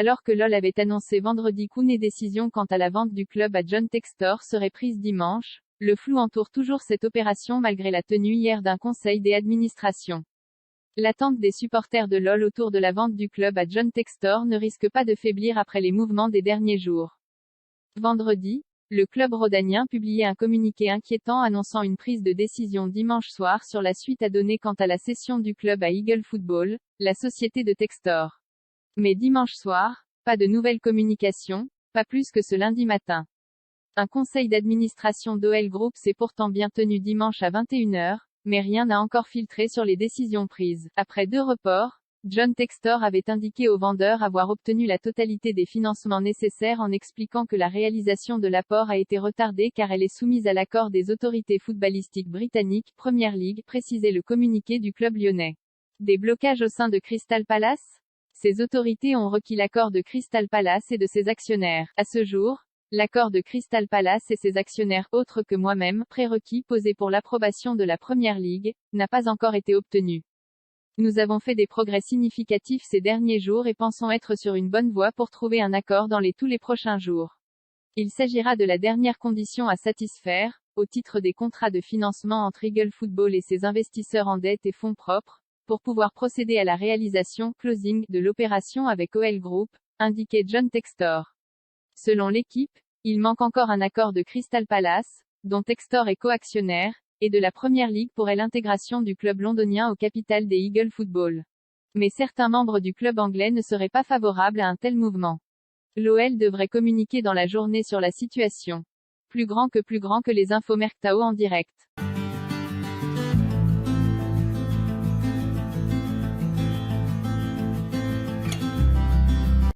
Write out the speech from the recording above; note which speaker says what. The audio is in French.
Speaker 1: Alors que LOL avait annoncé vendredi qu'une décision quant à la vente du club à John Textor serait prise dimanche, le flou entoure toujours cette opération malgré la tenue hier d'un conseil des administrations. L'attente des supporters de LOL autour de la vente du club à John Textor ne risque pas de faiblir après les mouvements des derniers jours. Vendredi, le club rhodanien publiait un communiqué inquiétant annonçant une prise de décision dimanche soir sur la suite à donner quant à la cession du club à Eagle Football, la société de Textor. Mais dimanche soir, pas de nouvelle communication, pas plus que ce lundi matin. Un conseil d'administration d'OL Group s'est pourtant bien tenu dimanche à 21h, mais rien n'a encore filtré sur les décisions prises. Après 2 reports, John Textor avait indiqué aux vendeurs avoir obtenu la totalité des financements nécessaires en expliquant que la réalisation de l'apport a été retardée car elle est soumise à l'accord des autorités footballistiques britanniques, Premier League, précisait le communiqué du club lyonnais. Des blocages au sein de Crystal Palace? Ces autorités ont requis l'accord de Crystal Palace et de ses actionnaires. À ce jour, l'accord de Crystal Palace et ses actionnaires, autres que moi-même, prérequis posés pour l'approbation de la Premier League, n'a pas encore été obtenu. Nous avons fait des progrès significatifs ces derniers jours et pensons être sur une bonne voie pour trouver un accord dans tous les prochains jours. Il s'agira de la dernière condition à satisfaire, au titre des contrats de financement entre Eagle Football et ses investisseurs en dette et fonds propres, pour pouvoir procéder à la réalisation, closing, de l'opération avec OL Group, indiquait John Textor. Selon l'équipe, il manque encore un accord de Crystal Palace, dont Textor est coactionnaire, et de la Premier League pour l'intégration du club londonien au capital des Eagle Football. Mais certains membres du club anglais ne seraient pas favorables à un tel mouvement. L'OL devrait communiquer dans la journée sur la situation. Plus grand que les infos Merctao en direct.